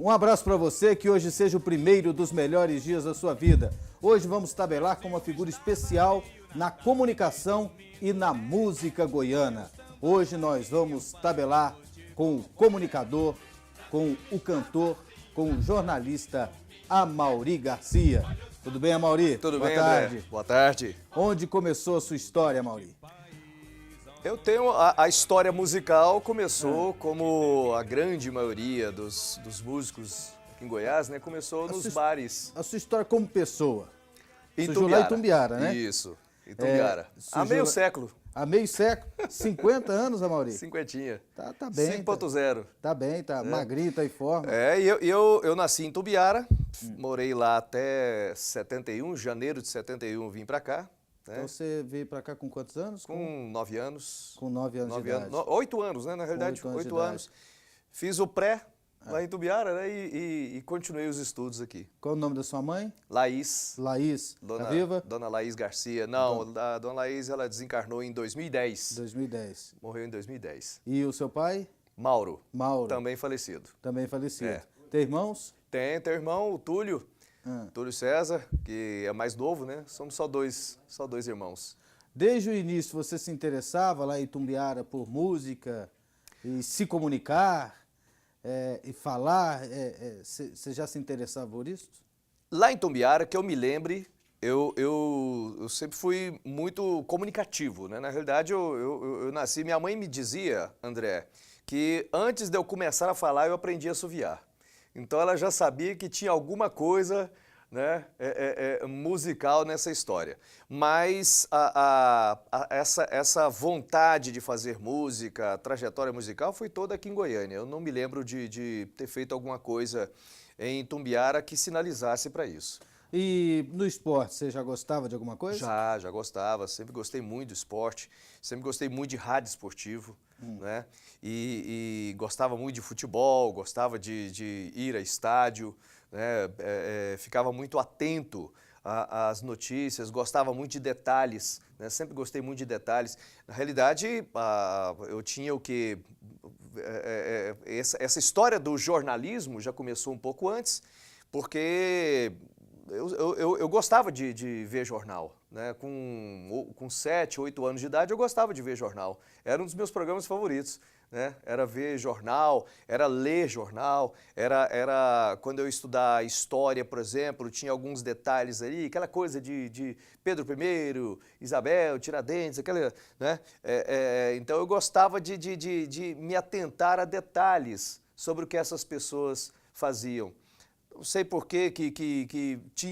Um abraço para você, que hoje seja o primeiro dos melhores dias da sua vida. Hoje vamos tabelar com uma figura especial na comunicação e na música goiana. Hoje nós vamos tabelar com o comunicador, com o cantor, com o jornalista Amaury Garcia. Tudo bem, Amaury? Tudo Boa bem, tarde. André? Boa tarde. Onde começou a sua história, Amaury? Eu tenho a história musical começou como a grande maioria dos músicos aqui em Goiás, né? Começou nos bares. A sua história como pessoa? Em Surgiu lá em Itumbiara, né? Isso, Itumbiara. Há surgiu meio lá- século. Há meio século? 50 anos, Amaury? Cinquentinha. Tá bem. 5.0. Tá bem, tá magrinho, tá em forma. E eu nasci em Itumbiara, morei lá até 71, janeiro de 71 vim pra cá. Né? Então você veio pra cá com quantos anos? Com 9 anos. Com 9 anos de idade. 8 anos, né? Na realidade, 8 anos de 8 anos. Fiz o pré lá em Itumbiara, né? E continuei os estudos aqui. Qual o nome da sua mãe? Laís. Laís. Dona, Tá viva? Dona Laís Garcia. Não, a Dona Laís, ela desencarnou em 2010. 2010. Morreu em 2010. E o seu pai? Mauro. Mauro. Também falecido. Também falecido. É. Tem irmãos? Tem teu irmão, o Túlio. Ah. Túlio César, que é mais novo, né? Somos só dois irmãos. Desde o início você se interessava lá em Itumbiara por música e se comunicar e falar? Você já se interessava por isso? Lá em Itumbiara, que eu me lembre, eu sempre fui muito comunicativo, né? Na realidade, eu nasci, minha mãe me dizia, André, que antes de eu começar a falar, eu aprendi a assoviar. Então ela já sabia que tinha alguma coisa, né, musical nessa história. Mas essa vontade de fazer música, a trajetória musical foi toda aqui em Goiânia. Eu não me lembro de ter feito alguma coisa em Itumbiara que sinalizasse para isso. E no esporte, você já gostava de alguma coisa? Já gostava, sempre gostei muito do esporte, sempre gostei muito de rádio esportivo, né? E gostava muito de futebol, gostava de ir a estádio, né? Ficava muito atento às notícias, gostava muito de detalhes, né? Sempre gostei muito de detalhes. Na realidade, eu tinha o que... Essa história do jornalismo já começou um pouco antes, porque... Eu gostava de ver jornal, né? Com 7, 8 anos de idade eu gostava de ver jornal. Era um dos meus programas favoritos, né? Era ver jornal, era ler jornal, era quando eu estudar história, por exemplo, tinha alguns detalhes ali, aquela coisa de Pedro I, Isabel, Tiradentes, aquela, né? Então eu gostava de me atentar a detalhes sobre o que essas pessoas faziam. Não sei por que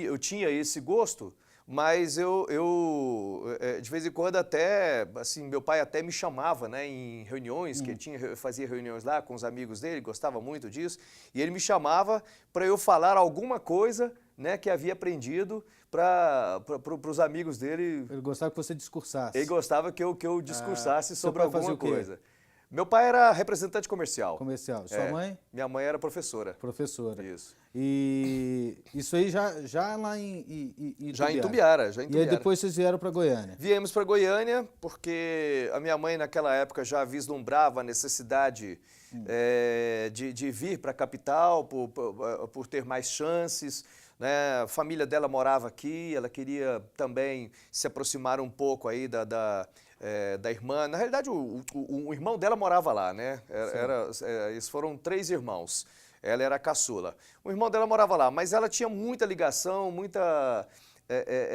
eu tinha esse gosto, mas de vez em quando até, assim, meu pai até me chamava, né, em reuniões, que ele fazia reuniões lá com os amigos dele, gostava muito disso, e ele me chamava para eu falar alguma coisa, né, que havia aprendido para os amigos dele. Ele gostava que você discursasse. Ele gostava que eu discursasse seu sobre pai fazia alguma o quê? coisa. Meu pai era representante comercial. Comercial. Sua mãe? Minha mãe era professora. Professora. Isso. E isso aí já lá em Itumbiara. Já em Itumbiara, já em E Itumbiara. aí depois vocês vieram para Goiânia. Viemos para Goiânia porque a minha mãe naquela época já vislumbrava a necessidade de vir para a capital por ter mais chances, né? A família dela morava aqui, ela queria também se aproximar um pouco aí da irmã. Na realidade, o irmão dela morava lá, né? Eles foram 3 irmãos. Ela era a caçula. O irmão dela morava lá, mas ela tinha muita ligação, muita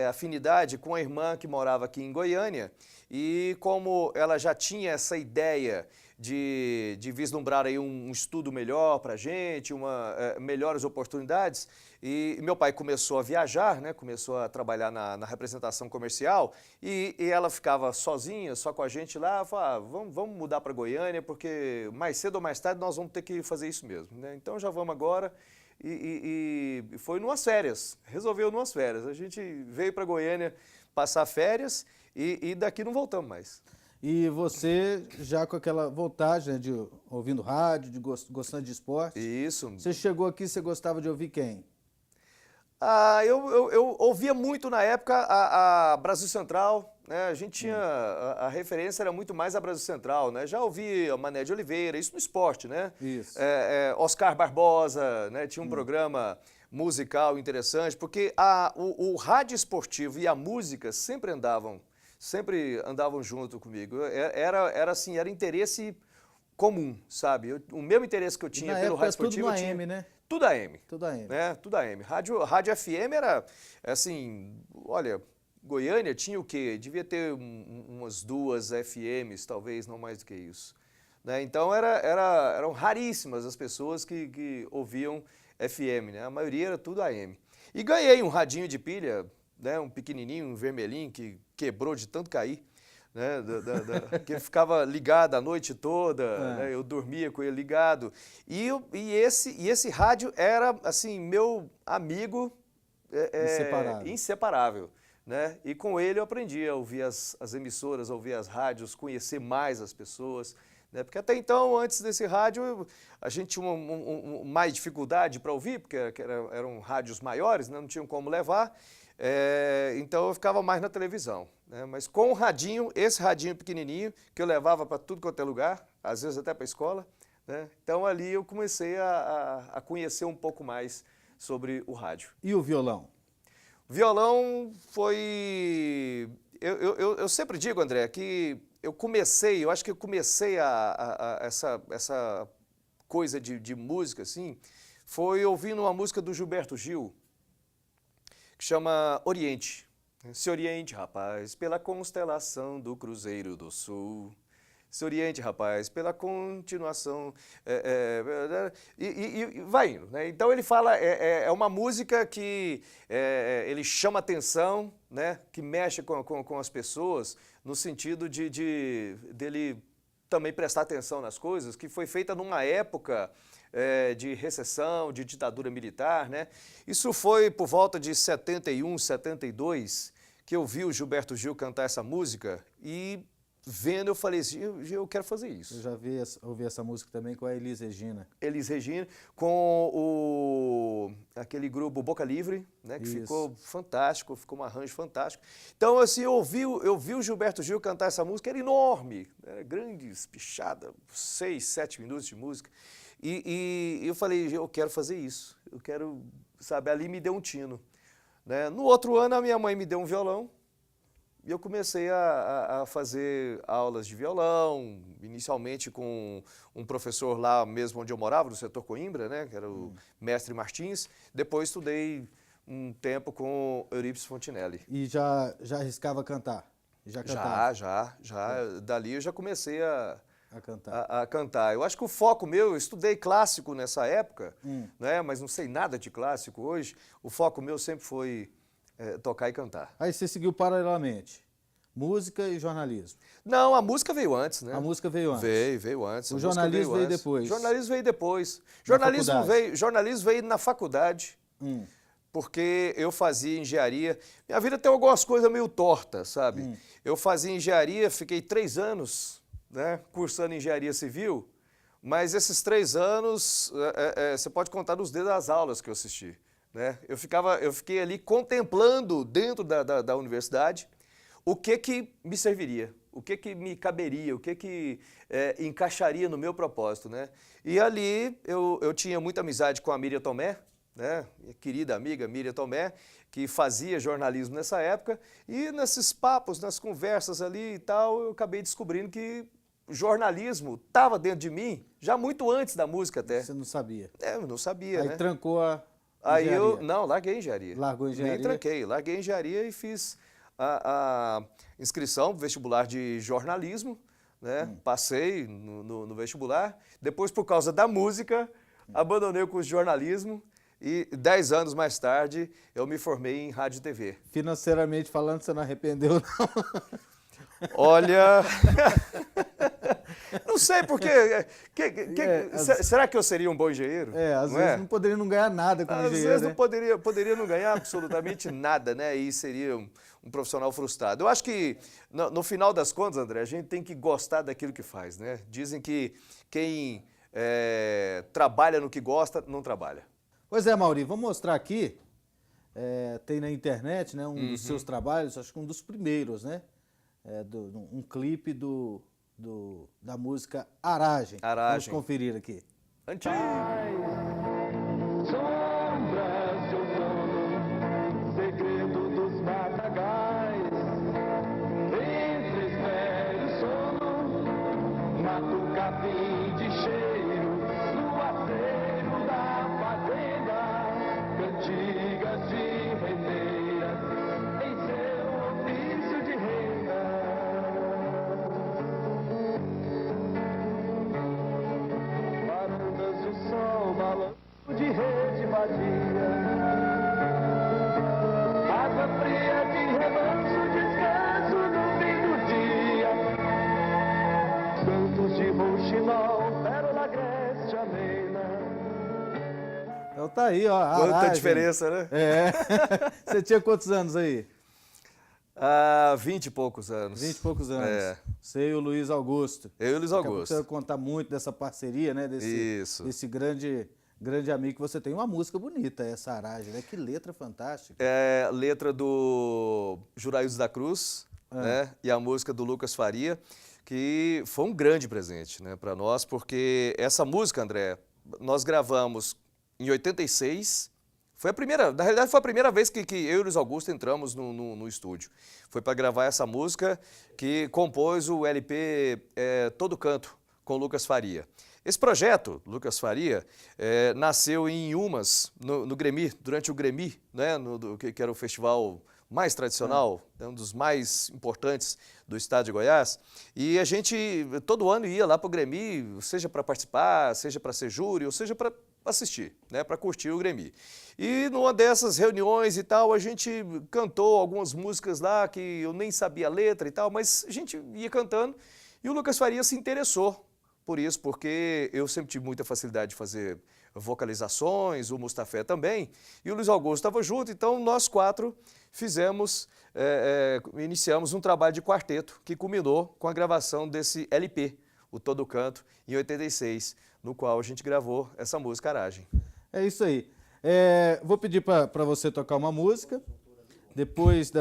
afinidade com a irmã que morava aqui em Goiânia. E como ela já tinha essa ideia de vislumbrar aí um estudo melhor para a gente, melhores oportunidades, e meu pai começou a viajar, né? Começou a trabalhar na representação comercial, e ela ficava sozinha, só com a gente lá, falava, vamos mudar para Goiânia, porque mais cedo ou mais tarde nós vamos ter que fazer isso mesmo, né? Então já vamos agora. E foi numas férias, resolveu numas férias. A gente veio para Goiânia passar férias e daqui não voltamos mais. E você já com aquela vontade, né, de ouvindo rádio, gostando de esporte. Isso. Você chegou aqui, você gostava de ouvir quem? Eu ouvia muito na época a Brasil Central, né? A gente tinha, a referência era muito mais a Brasil Central, né? Já ouvi a Mané de Oliveira, isso no esporte, né? Isso. Oscar Barbosa, né? Tinha um programa musical interessante, porque o rádio esportivo e a música sempre andavam junto comigo. Era assim, era interesse comum, sabe? O mesmo interesse que eu tinha pelo rádio esportivo, tudo AM, né? Tudo AM. Tudo AM. Né? Tudo AM. Rádio FM era, assim, olha, Goiânia tinha o quê? Devia ter umas 2 FMs, talvez, não mais do que isso. Né? Então, eram raríssimas as pessoas que ouviam FM, né? A maioria era tudo AM. E ganhei um radinho de pilha, né? Um pequenininho, um vermelhinho, que quebrou de tanto cair. Né, que ele ficava ligado a noite toda, né, eu dormia com ele ligado. E esse rádio era, assim, meu amigo inseparável. Né? E com ele eu aprendi a ouvir as emissoras, a ouvir as rádios, conhecer mais as pessoas. Né? Porque até então, antes desse rádio, a gente tinha mais dificuldade para ouvir, porque eram rádios maiores, né? Não tinham como levar. Então eu ficava mais na televisão, né? Mas com o radinho, esse radinho pequenininho, que eu levava para tudo quanto é lugar, às vezes até para a escola, né? Então ali eu comecei a conhecer um pouco mais sobre o rádio. E o violão? O violão foi... Eu sempre digo, André, que eu acho que eu comecei essa coisa de música, assim, foi ouvindo uma música do Gilberto Gil, que chama Oriente. Se oriente, rapaz, pela constelação do Cruzeiro do Sul. Se oriente, rapaz, pela continuação. E vai indo. Né? Então ele fala, é uma música que ele chama atenção, né? Que mexe com as pessoas, no sentido dele também prestar atenção nas coisas, que foi feita numa época de recessão, de ditadura militar, né? Isso foi por volta de 71, 72, que eu vi o Gilberto Gil cantar essa música e vendo eu falei assim, eu quero fazer isso. Eu já ouvi essa música também com a Elis Regina. Elis Regina, com aquele grupo Boca Livre, né? Que ficou fantástico, ficou um arranjo fantástico. Então, assim, eu vi o Gilberto Gil cantar essa música, era enorme, era grande, espichada, 6, 7 minutos de música. E eu falei, eu quero fazer isso, eu quero, sabe, ali me deu um tino. Né? No outro ano, a minha mãe me deu um violão e eu comecei a fazer aulas de violão, inicialmente com um professor lá mesmo onde eu morava, no setor Coimbra, né? Que era o mestre Martins. Depois estudei um tempo com Eurípides Fontinelli. E já arriscava cantar? Já cantava? Já. Dali eu já comecei a cantar. A cantar. Eu acho que o foco meu, eu estudei clássico nessa época, né, mas não sei nada de clássico hoje, o foco meu sempre foi tocar e cantar. Aí você seguiu paralelamente, música e jornalismo? Não, a música veio antes, né? A música veio antes? Veio antes. O jornalismo veio depois? O jornalismo veio depois. Jornalismo veio na faculdade. Porque eu fazia engenharia. Minha vida tem algumas coisas meio tortas, sabe? Eu fazia engenharia, fiquei 3 anos... né, cursando engenharia civil, mas esses 3 anos, você pode contar nos dedos as aulas que eu assisti. Né? Eu fiquei ali contemplando dentro da universidade o que me serviria, o que me caberia, o que encaixaria no meu propósito. Né? E ali eu tinha muita amizade com a Miriam Tomé, né, minha querida amiga Miriam Tomé, que fazia jornalismo nessa época, e nesses papos, nas conversas ali e tal, eu acabei descobrindo que jornalismo estava dentro de mim, já muito antes da música até. Você não sabia? Eu não sabia, Aí né? Trancou a Aí engenharia? larguei a engenharia. Largou a engenharia? Nem tranquei, larguei a engenharia e fiz a inscrição pro vestibular de jornalismo, né? Passei no vestibular, depois por causa da música, abandonei o curso de jornalismo e 10 anos mais tarde eu me formei em rádio e TV. Financeiramente falando, você não arrependeu, não? Olha, não sei porque, será que eu seria um bom engenheiro? Às vezes não poderia não ganhar nada como engenheiro, Às vezes não poderia não ganhar absolutamente nada, né? E seria um profissional frustrado. Eu acho que, no final das contas, André, a gente tem que gostar daquilo que faz, né? Dizem que quem trabalha no que gosta, não trabalha. Pois é, Mauri, vamos mostrar aqui, tem na internet, né, um dos seus trabalhos, acho que um dos primeiros, né? um clipe da música Aragem. Aragem. Vamos conferir aqui. Antigo. Sombras de outono, segredo dos matagais, entre espere o sono, mato capim de cheiro, no acervo da fazenda, cantigas de rendeiras, em seu ofício de renda. Varandas do sol, balanço de rede vadia, água fria de remanso, descanso no fim do dia, santos de rouxinol, pérola agreste, amena. Então tá aí, ó. Quanta Aragem. diferença, né? É. Você tinha quantos anos aí? 20 e poucos anos. 20 e poucos anos. É. Você e o Luiz Augusto. Eu e o Luiz Daqui a pouco Augusto. você vai contar muito dessa parceria, né? Isso. Desse grande amigo que você tem. Uma música bonita, essa Aragem, né? Que letra fantástica. É letra do Juraildes da Cruz, né? E a música do Lucas Faria, que foi um grande presente, né, para nós, porque essa música, André, nós gravamos em 86. Na realidade, foi a primeira vez que eu e o Luiz Augusto entramos no estúdio. Foi para gravar essa música que compôs o LP Todo Canto, com o Lucas Faria. Esse projeto, Lucas Faria, nasceu em Inhumas, no Gremi, durante o Gremi, né, que era o festival mais tradicional, um dos mais importantes do estado de Goiás. E a gente, todo ano, ia lá para o Gremi, seja para participar, seja para ser júri, ou seja para assistir, né, para curtir o Gremi. E numa dessas reuniões e tal, a gente cantou algumas músicas lá que eu nem sabia a letra e tal, mas a gente ia cantando e o Lucas Faria se interessou por isso, porque eu sempre tive muita facilidade de fazer vocalizações, o Mustafé também, e o Luiz Augusto estava junto, então nós quatro iniciamos um trabalho de quarteto que culminou com a gravação desse LP, o Todo Canto, em 86, no qual a gente gravou essa música Aragem. É isso aí. Vou pedir para você tocar uma música. Depois que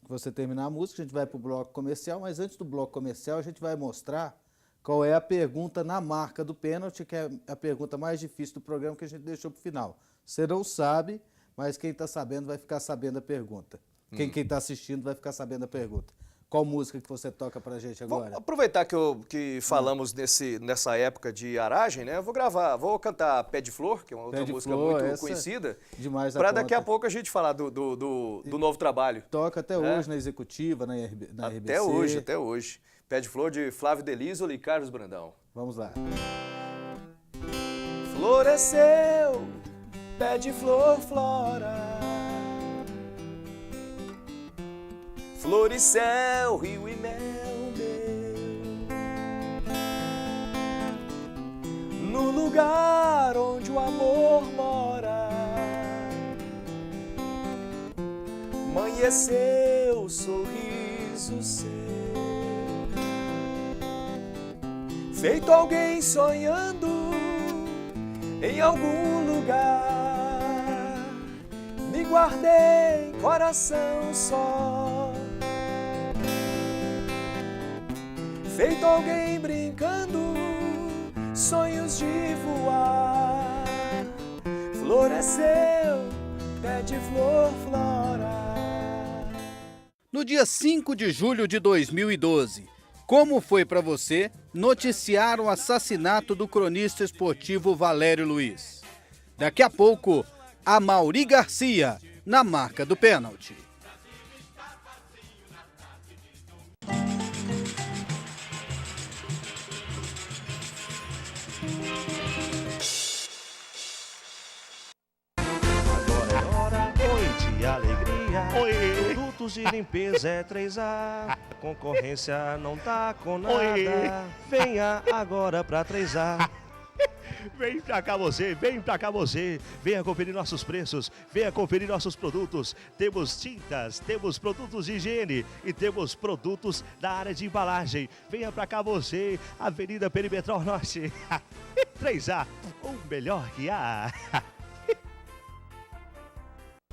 você terminar a música, a gente vai para o bloco comercial, mas antes do bloco comercial, a gente vai mostrar qual é a pergunta na marca do pênalti, que é a pergunta mais difícil do programa que a gente deixou para o final. Você não sabe, mas quem está sabendo vai ficar sabendo a pergunta. Quem está assistindo vai ficar sabendo a pergunta. Qual música que você toca pra gente agora? Vou aproveitar que falamos nessa época de Aragem, né? Vou cantar Pé de Flor, que é uma outra música muito conhecida, para daqui a pouco a gente falar do novo trabalho. Toca até hoje na Executiva, na RBC. Até hoje. Pé de Flor de Flávio Delísolo e Carlos Brandão. Vamos lá. Floresceu, pé de flor flora, flor e céu, rio e mel meu, no lugar onde o amor mora, amanheceu sorriso seu, feito alguém sonhando em algum lugar, me guardei coração só, feito alguém brincando, sonhos de voar, floresceu, pé de flor flora. No dia 5 de julho de 2012, como foi para você noticiar o assassinato do cronista esportivo Valério Luiz? Daqui a pouco, Amaury Garcia, na marca do pênalti. Agora é hora, oi de alegria. Oi. Produtos de limpeza é 3A. A concorrência não tá com nada. Oi. Venha agora pra 3A. Vem pra cá você, venha conferir nossos preços, venha conferir nossos produtos. Temos tintas, temos produtos de higiene e temos produtos da área de embalagem. Venha pra cá você, Avenida Perimetral Norte. 3A, o melhor que há.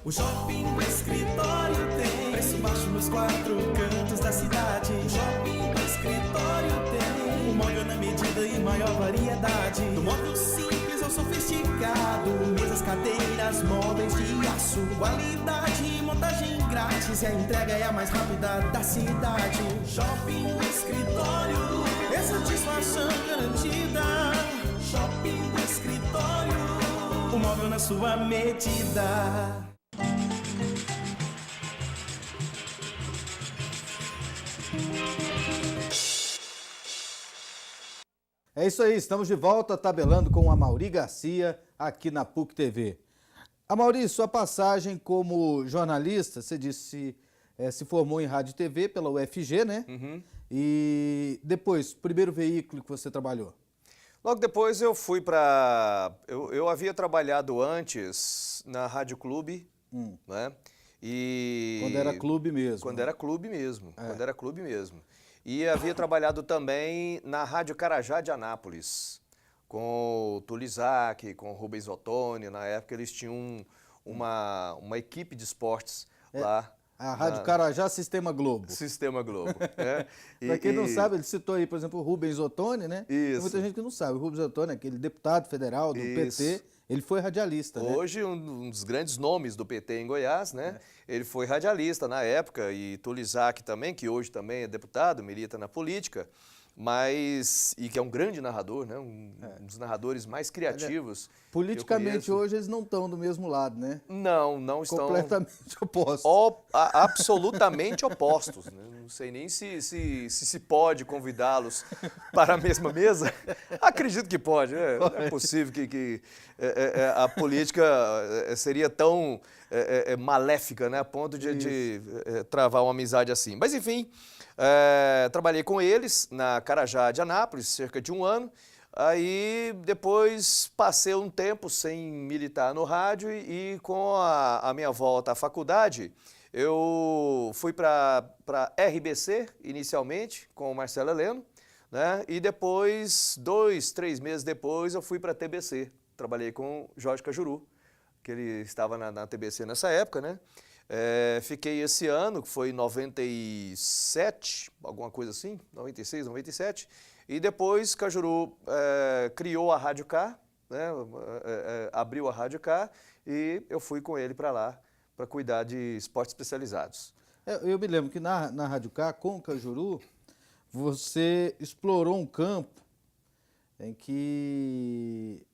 O Shopping Escritório tem preço baixo nos 4 cantos da cidade. Shopping do escritório tem um móvel na medida e maior variedade. Do móvel simples ao sofisticado, mesas, cadeiras, móveis de aço. Qualidade e montagem grátis, e a entrega é a mais rápida da cidade. Shopping do escritório, é satisfação garantida. Shopping do escritório, o móvel na sua medida. É isso aí, estamos de volta tabelando com a Mauri Garcia aqui na PUC TV. Mauri, sua passagem como jornalista, você disse se formou em rádio e TV pela UFG, né? Uhum. E depois, primeiro veículo que você trabalhou? Logo depois eu fui para... Eu havia trabalhado antes na Rádio Clube, né? E... Quando era clube mesmo. Quando era clube mesmo, quando era clube mesmo. E havia trabalhado também na Rádio Carajá de Anápolis, com o Tulizak, com o Rubens Ottoni. Na época eles tinham uma equipe de esportes lá. A Rádio Carajá Sistema Globo. Sistema Globo. Né? Para quem não sabe, ele citou aí, por exemplo, o Rubens Ottoni, né? Isso. Tem muita gente que não sabe. O Rubens Ottoni, aquele deputado federal do PT, ele foi radialista, né? Hoje, um dos grandes nomes do PT em Goiás, né? Ele foi radialista na época, e Tulizak também, que hoje também é deputado, milita na política, e que é um grande narrador, né? Um dos narradores mais criativos. Politicamente, hoje, eles não estão do mesmo lado, né? Não estão. Completamente opostos. Absolutamente opostos. Né? Não sei nem se pode convidá-los para a mesma mesa. Acredito que pode. Né? Não é possível que a política seria tão maléfica, né? A ponto de travar uma amizade assim. Mas, enfim, trabalhei com eles na Carajá de Anápolis, cerca de um ano. Aí, depois, passei um tempo sem militar no rádio e com a minha volta à faculdade, eu fui para RBC, inicialmente, com o Marcelo Heleno, né? E depois, 2, 3 meses depois, eu fui para a TBC. Trabalhei com o Jorge Cajuru, que ele estava na TBC nessa época, né? Fiquei esse ano, que foi em 97, alguma coisa assim, 96, 97, e depois Cajuru criou a Rádio K, né? Abriu a Rádio K, e eu fui com ele para lá, para cuidar de esportes especializados. Eu me lembro que na Rádio K, com o Cajuru, você explorou um campo em que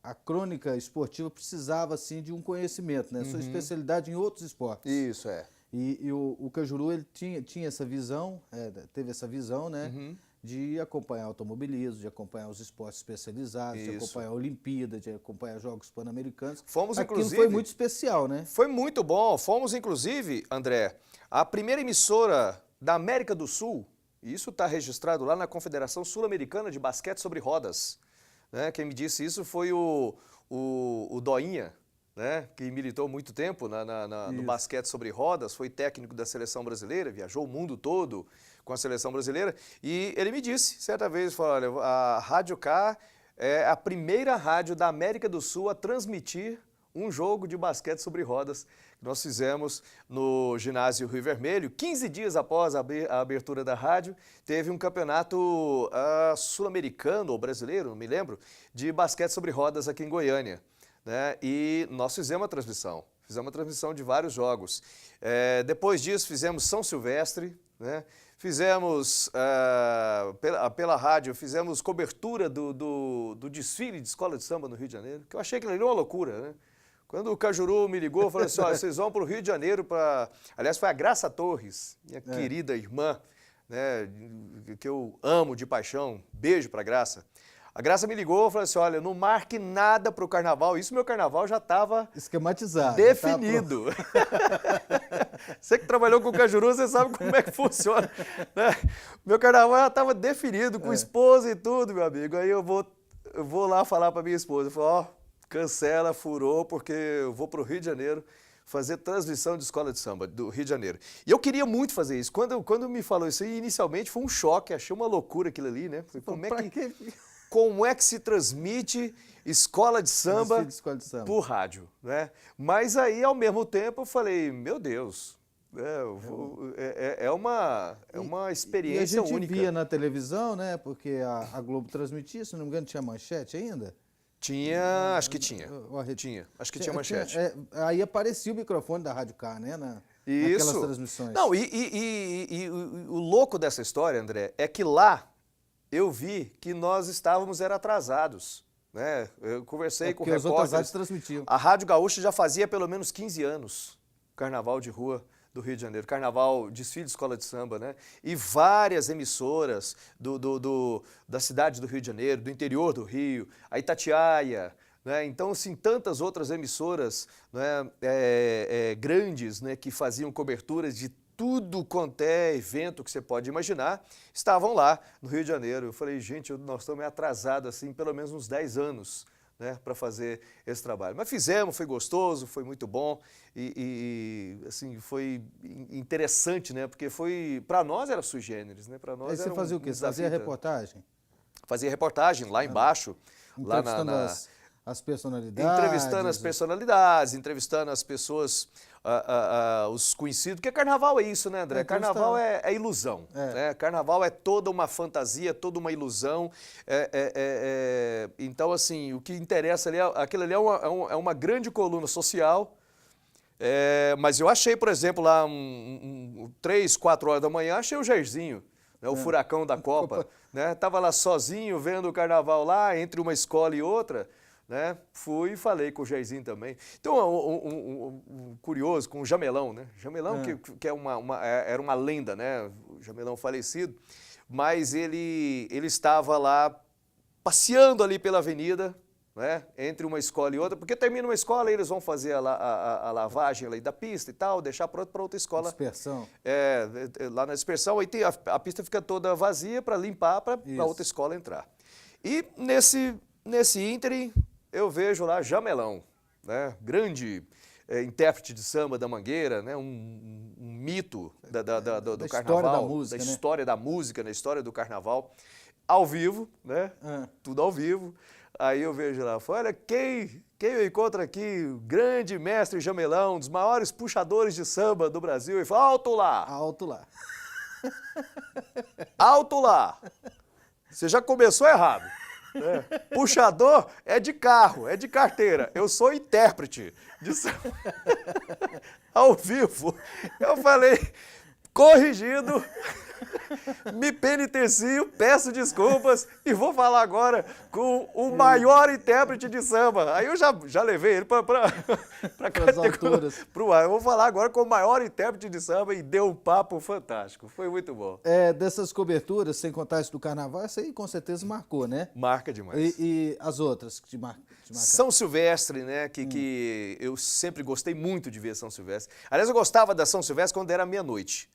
a crônica esportiva precisava, assim, de um conhecimento, né? Sua especialidade em outros esportes. Isso, E o Cajuru, ele tinha essa visão, teve essa visão, né? De acompanhar automobilismo, de acompanhar os esportes especializados, de acompanhar a Olimpíada, de acompanhar Jogos Pan-Americanos. Aquilo foi muito especial, né? Foi muito bom. Fomos, inclusive, André, a primeira emissora da América do Sul, e isso está registrado lá na Confederação Sul-Americana de Basquete sobre Rodas. Né? Quem me disse isso foi o Doinha, né? Que militou muito tempo no basquete sobre rodas, foi técnico da seleção brasileira, viajou o mundo todo com a seleção brasileira, e ele me disse, certa vez, falou, olha, a Rádio K é a primeira rádio da América do Sul a transmitir um jogo de basquete sobre rodas que nós fizemos no ginásio Rio Vermelho. 15 dias após a abertura da rádio, teve um campeonato sul-americano ou brasileiro, não me lembro, de basquete sobre rodas aqui em Goiânia. Né? E nós fizemos a transmissão de vários jogos. Depois disso, fizemos São Silvestre, né? Fizemos, pela rádio, fizemos cobertura do desfile de escola de samba no Rio de Janeiro, que eu achei que ele era uma loucura, né? Quando o Cajuru me ligou, falou assim, olha, vocês vão para o Rio de Janeiro para... Aliás, foi a Graça Torres, minha querida irmã, né, que eu amo de paixão, beijo para a Graça. A Graça me ligou e falou assim, olha, não marque nada para o carnaval. Isso, meu carnaval já estava esquematizado. Definido. Você que trabalhou com o Cajuru, você sabe como é que funciona. Né? Meu carnaval já estava definido, com esposa e tudo, meu amigo. Aí eu vou lá falar para minha esposa. Eu falo, ó, cancela, furou, porque eu vou para o Rio de Janeiro fazer transmissão de escola de samba do Rio de Janeiro. E eu queria muito fazer isso. Quando me falou isso aí, inicialmente foi um choque, achei uma loucura aquilo ali, né? Como é que se transmite escola de samba por rádio, né? Mas aí, ao mesmo tempo, eu falei, meu Deus, É uma E a experiência gente única. via na televisão, né? Porque a Globo transmitia, se não me engano, tinha manchete ainda. Tinha, acho que tinha. Ou a rede- Tinha, acho que tinha manchete. Aí aparecia o microfone da Rádio Car, né? Isso. Naquelas transmissões. Não, e o louco dessa história, André, é que lá eu vi que nós estávamos atrasados. Né? Eu conversei com porque as outras rádios repórteres. transmitiam. A Rádio Gaúcha já fazia pelo menos 15 anos Carnaval de Rua do Rio de Janeiro, Carnaval, desfile de escola de samba, né? E várias emissoras da cidade do Rio de Janeiro, do interior do Rio, a Itatiaia, né? Então, assim, tantas outras emissoras, né, grandes, né, que faziam coberturas de tudo quanto é evento que você pode imaginar, estavam lá no Rio de Janeiro. Eu falei, gente, nós estamos atrasados assim, pelo menos uns 10 anos, né, para fazer esse trabalho. Mas fizemos, foi gostoso, foi muito bom assim, foi interessante, né, porque para nós era sui generis, né, para nós Aí você era fazia o quê? Você fazia reportagem? Fazia reportagem lá embaixo, lá Entrevistando as personalidades? entrevistando as personalidades, entrevistando as pessoas, os conhecidos, porque carnaval é isso, né, André? Carnaval é ilusão, né? Carnaval é toda uma fantasia, toda uma ilusão. Então, assim, o que interessa ali, aquilo ali é uma grande coluna social. Mas eu achei, por exemplo, lá 3, 4 horas da manhã, achei o Jairzinho, né, o furacão da Copa, né? Tava lá sozinho vendo o carnaval lá, entre uma escola e outra. Né? Fui e falei com o Jairzinho também. Então, curioso, com o Jamelão, né? Jamelão, que era uma lenda, né? O Jamelão falecido, mas ele estava lá passeando ali pela avenida, né? Entre uma escola e outra, porque termina uma escola e eles vão fazer a lavagem ali da pista e tal, deixar pronto para outra escola. Dispersão. Lá na dispersão, aí a pista fica toda vazia para limpar, para outra escola entrar. E nesse ínterim, eu vejo lá Jamelão, né? Grande intérprete de samba da Mangueira, né? Um mito do carnaval, música, da né? história da música, da história do carnaval, ao vivo, né? Tudo ao vivo. Aí eu vejo lá, olha, quem eu encontro aqui, o grande mestre Jamelão, um dos maiores puxadores de samba do Brasil, e fala, alto lá! Alto lá. Alto lá! Você já começou errado. Puxador é de carro, é de carteira. Eu sou intérprete de samba. Ao vivo. Eu falei, corrigido, me penitencio, peço desculpas e vou falar agora com o maior intérprete de samba. Aí eu já levei ele para o ar. Eu vou falar agora com o maior intérprete de samba e deu um papo fantástico. Foi muito bom. Dessas coberturas, sem contar isso do carnaval, essa aí com certeza marcou, né? Marca demais. E as outras que te marcaram? São Silvestre, né? Que eu sempre gostei muito de ver São Silvestre. Aliás, eu gostava da São Silvestre quando era meia-noite.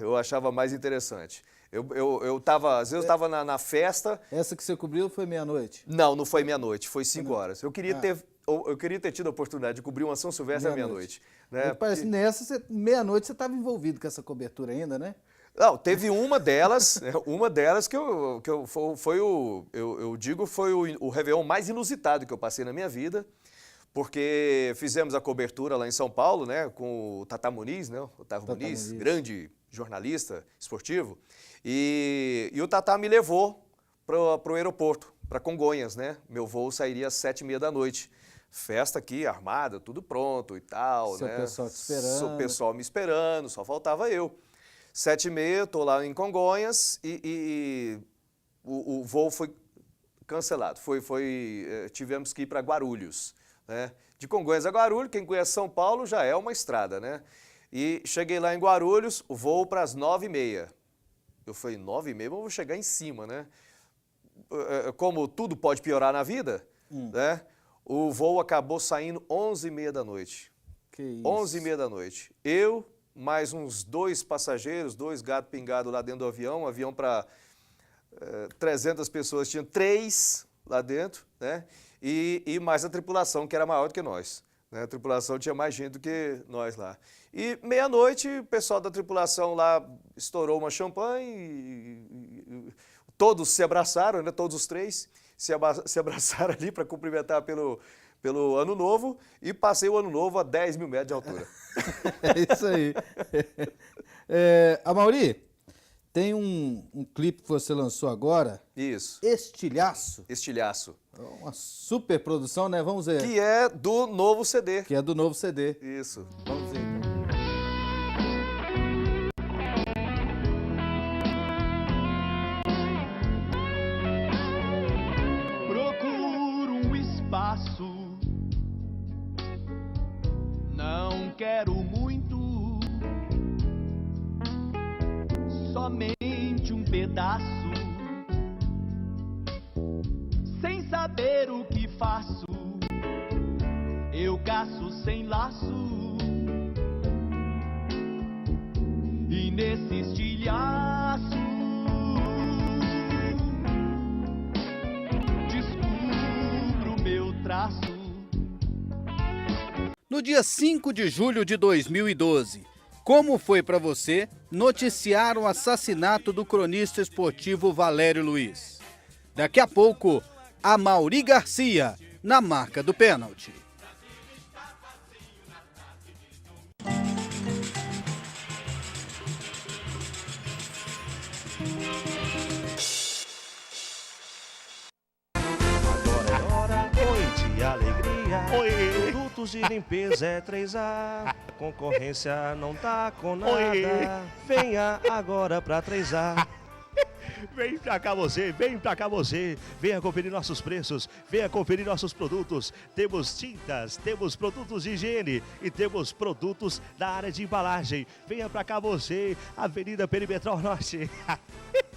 Eu achava mais interessante. Às vezes eu estava na festa. Essa que você cobriu foi meia-noite? Não foi meia-noite, foi 5 horas. Eu queria ter tido a oportunidade de cobrir uma São Silvestre à meia-noite. Né? Parece que nessa, meia-noite, você estava envolvido com essa cobertura ainda, né? Não, teve uma delas, que foi o Réveillon mais inusitado que eu passei na minha vida, porque fizemos a cobertura lá em São Paulo, né, com o Tata Muniz, né, Otávio Muniz, grande jornalista esportivo, e o Tata me levou para o aeroporto, para Congonhas, né, meu voo sairia às 7h30 da noite. Festa aqui, armada, tudo pronto e tal, Seu né? pessoal te esperando. O pessoal me esperando, só faltava eu. 7h30, estou lá em Congonhas e o voo foi cancelado. Tivemos que ir para Guarulhos. Né? De Congonhas a Guarulhos, quem conhece São Paulo já é uma estrada, né? E cheguei lá em Guarulhos, o voo para as 9h30. Eu falei, 9h30, mas eu vou chegar em cima, né? Como tudo pode piorar na vida, né? O voo acabou saindo 11h30 da noite. Que isso. 11h30 da noite. Eu, mais uns 2 passageiros, 2 gatos pingados lá dentro do avião, um avião para 300 pessoas, tinha 3 lá dentro, né? E mais a tripulação, que era maior do que nós. Né? A tripulação tinha mais gente do que nós lá. E meia-noite, o pessoal da tripulação lá estourou uma champanhe e todos se abraçaram, né? Todos os 3 se abraçaram ali para cumprimentar pelo Ano Novo e passei o Ano Novo a 10 mil metros de altura. É isso aí. Amaury, tem um clipe que você lançou agora, Isso, Estilhaço. Estilhaço, Uma super produção, né? Vamos ver. que é do novo CD. Que é do novo CD. Isso. Vamos ver. Procuro um espaço, não quero muito, somente um pedaço, sem saber o que faço, eu caço sem laço, e nesse estilhaço descubro meu traço. No dia 5 de julho de 2012, como foi para você noticiar o assassinato do cronista esportivo Valério Luiz? Daqui a pouco, Amaury Garcia, na marca do pênalti. Agora é hora, oi de alegria. Oi. Produtos de limpeza é 3A. Concorrência não tá com nada. Venha agora pra 3A. Vem pra cá você, vem pra cá você. Venha conferir nossos preços, venha conferir nossos produtos. Temos tintas, temos produtos de higiene e temos produtos da área de embalagem. Venha pra cá você, Avenida Perimetral Norte.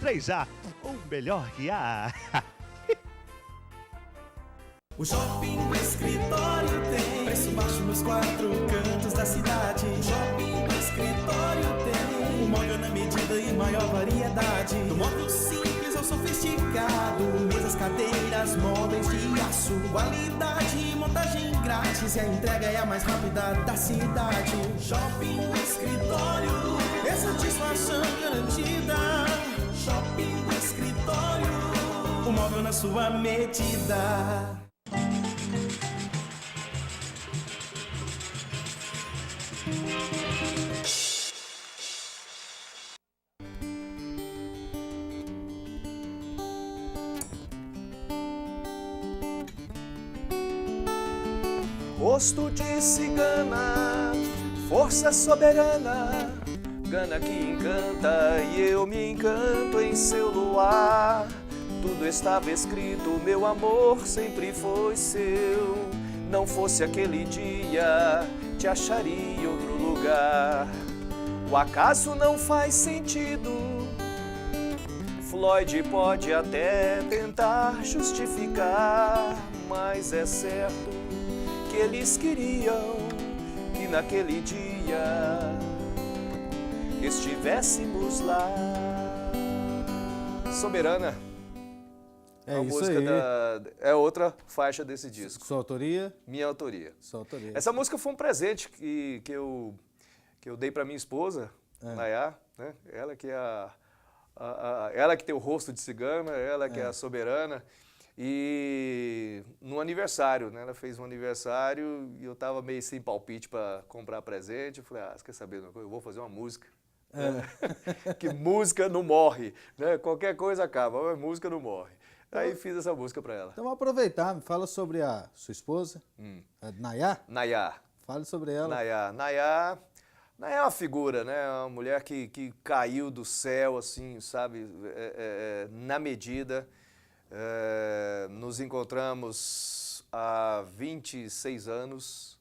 3A, o melhor que há. O Shopping do Escritório tem preço baixo nos 4 cantos da cidade. O Shopping do Escritório tem o móvel na medida e maior variedade. Do móvel simples ao sofisticado, mesas, cadeiras, móveis de aço. Qualidade e montagem grátis e a entrega é a mais rápida da cidade. Shopping do Escritório, é satisfação garantida. Shopping do Escritório, o móvel na sua medida. Rosto de cigana, força soberana, gana que encanta e eu me encanto em seu luar. Tudo estava escrito, meu amor sempre foi seu. Não fosse aquele dia, te acharia em outro lugar. O acaso não faz sentido. Floyd pode até tentar justificar, mas é certo que eles queriam que naquele dia estivéssemos lá. Soberana. É Uma isso música aí. é outra faixa desse disco. Sua autoria? Minha autoria. Sua autoria. Essa música foi um presente que eu dei para minha esposa, Nayá, né? Ela que é ela que tem o rosto de cigana, ela que é a soberana. E no aniversário, né? Ela fez um aniversário e eu tava meio sem palpite para comprar presente. Eu falei, você quer saber de uma coisa? Eu vou fazer uma música. Que música não morre, né? Qualquer coisa acaba, mas música não morre. Aí fiz essa música para ela. Então vamos aproveitar, me fala sobre a sua esposa, a Nayá. Nayá. Fale sobre ela. Nayá é uma figura, né? Uma mulher que caiu do céu, assim, sabe? Na medida. Nos encontramos há 26 anos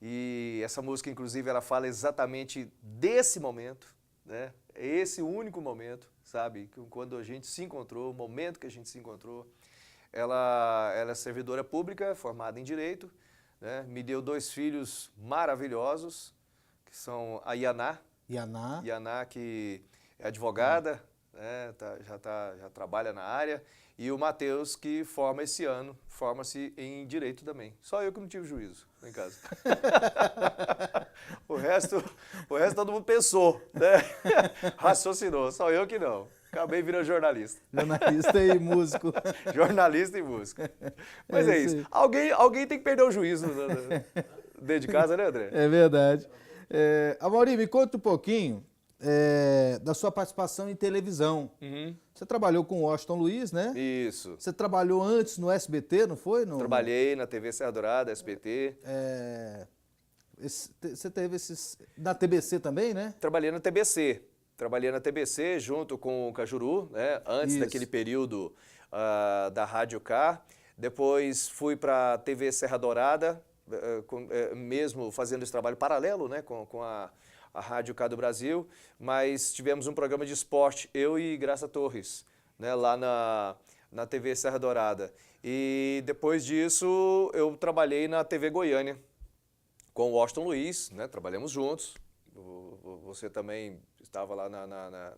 e essa música, inclusive, ela fala exatamente desse momento, né? Esse único momento, sabe? Quando a gente se encontrou, o momento que a gente se encontrou. Ela é servidora pública, formada em Direito, né? Me deu 2 filhos maravilhosos, que são a Yaná, que é advogada, né? Já trabalha na área, e o Matheus, que forma-se em Direito também. Só eu que não tive juízo lá em casa. O resto todo mundo pensou, né? Raciocinou, só eu que não. Acabei virando jornalista. Jornalista e músico. Jornalista e músico. Mas é isso isso. Alguém tem que perder o juízo dentro de casa, né, André? É verdade. Amaury, me conta um pouquinho da sua participação em televisão. Você trabalhou com o Washington Luiz, né? Isso. Você trabalhou antes no SBT, não foi? Trabalhei na TV Serra Dourada, SBT. Você teve na TBC também, né? Trabalhei na TBC. Trabalhei na TBC junto com o Cajuru, né? Antes Isso. daquele período da Rádio K. Depois fui para a TV Serra Dourada, mesmo fazendo esse trabalho paralelo, né? Com a Rádio K do Brasil. Mas tivemos um programa de esporte, eu e Graça Torres, né? Lá na TV Serra Dourada. E depois disso eu trabalhei na TV Goiânia com o Washington Luiz, né? Trabalhamos juntos. Você também estava lá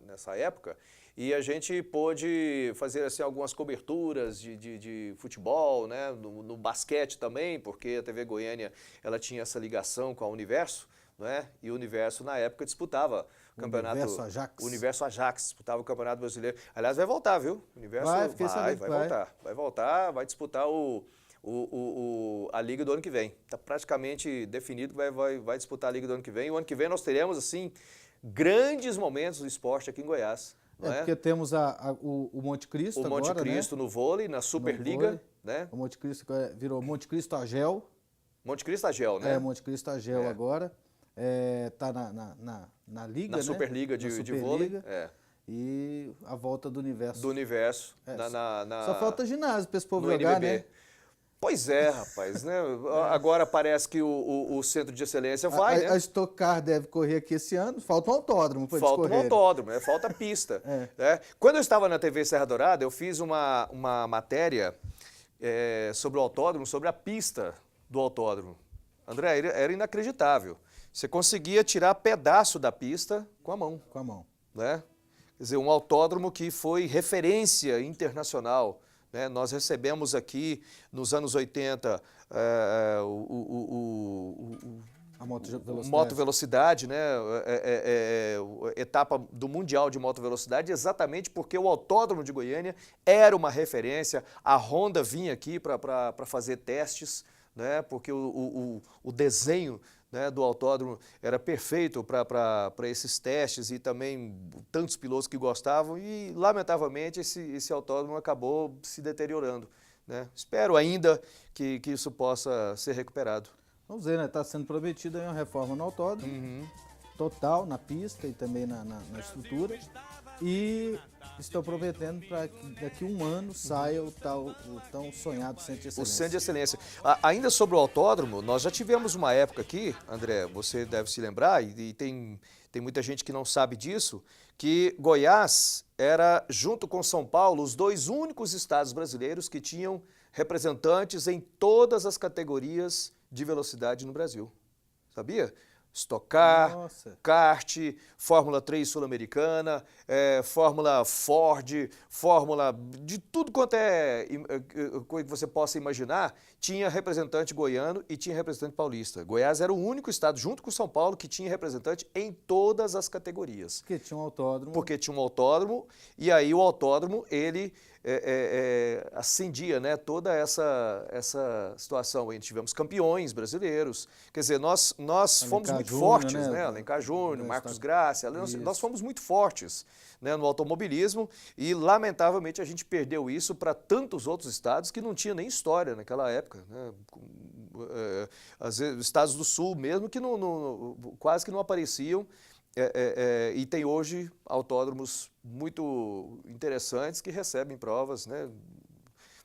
nessa época, e a gente pôde fazer assim, algumas coberturas de futebol, né? No basquete também, porque a TV Goiânia ela tinha essa ligação com a Universo, né? E o Universo na época disputava o campeonato. Universo Ajax. Universo Ajax disputava o Campeonato Brasileiro. Aliás, vai voltar, viu? O Universo vai voltar, vai disputar a Liga do ano que vem. Está praticamente definido que vai disputar a Liga do ano que vem. E o ano que vem nós teremos, assim, grandes momentos do esporte aqui em Goiás. Não é? Porque temos o Monte Cristo agora, o Monte Cristo, né? no vôlei, na Superliga, né? O Monte Cristo virou Monte Cristo Agel. Monte Cristo Agel, né? Monte Cristo Agel agora. Está na Liga, na Superliga de vôlei. E a volta do Universo. Do Universo. Só falta ginásio para esse povo no jogar, NBB. né? Pois é, rapaz, né? Agora parece que o Centro de Excelência vai, né? A Stock Car deve correr aqui esse ano, falta um autódromo para eles correrem. Falta um autódromo, falta pista. Né? Quando eu estava na TV Serra Dourada, eu fiz uma matéria sobre o autódromo, sobre a pista do autódromo. André, era inacreditável. Você conseguia tirar pedaço da pista com a mão. Com a mão. Né? Quer dizer, um autódromo que foi referência internacional. Né? Nós recebemos aqui, nos anos 80, a motovelocidade. Motovelocidade, né? Etapa do Mundial de Motovelocidade, exatamente porque o Autódromo de Goiânia era uma referência. A Honda vinha aqui para fazer testes, né? Porque o desenho, né, do autódromo era perfeito para esses testes, e também tantos pilotos que gostavam, e lamentavelmente esse autódromo acabou se deteriorando, né? Espero ainda que isso possa ser recuperado. Vamos ver, né? Está sendo prometida uma reforma no autódromo, total, na pista e também na estrutura, e estão prometendo para que daqui a um ano saia o tão sonhado Centro de Excelência. O Centro de Excelência. Ainda sobre o autódromo, nós já tivemos uma época aqui, André, você deve se lembrar, e tem muita gente que não sabe disso, que Goiás era, junto com São Paulo, os dois únicos estados brasileiros que tinham representantes em todas as categorias de velocidade no Brasil. Sabia? Stock Car, kart, Fórmula 3 Sul-Americana, Fórmula Ford, Fórmula de tudo quanto que você possa imaginar, tinha representante goiano e tinha representante paulista. Goiás era o único estado, junto com São Paulo, que tinha representante em todas as categorias. Porque tinha um autódromo. Porque tinha um autódromo, e aí o autódromo, ele acendia, né, toda essa situação. Aí tivemos campeões brasileiros, quer dizer, nós fomos muito fortes, né? Alencar Júnior, Marcos Graça, nós fomos muito fortes, né, no automobilismo, e lamentavelmente a gente perdeu isso para tantos outros estados que não tinha nem história naquela época, né? Às vezes, estados do Sul mesmo que quase que não apareciam. E tem hoje autódromos muito interessantes que recebem provas, né,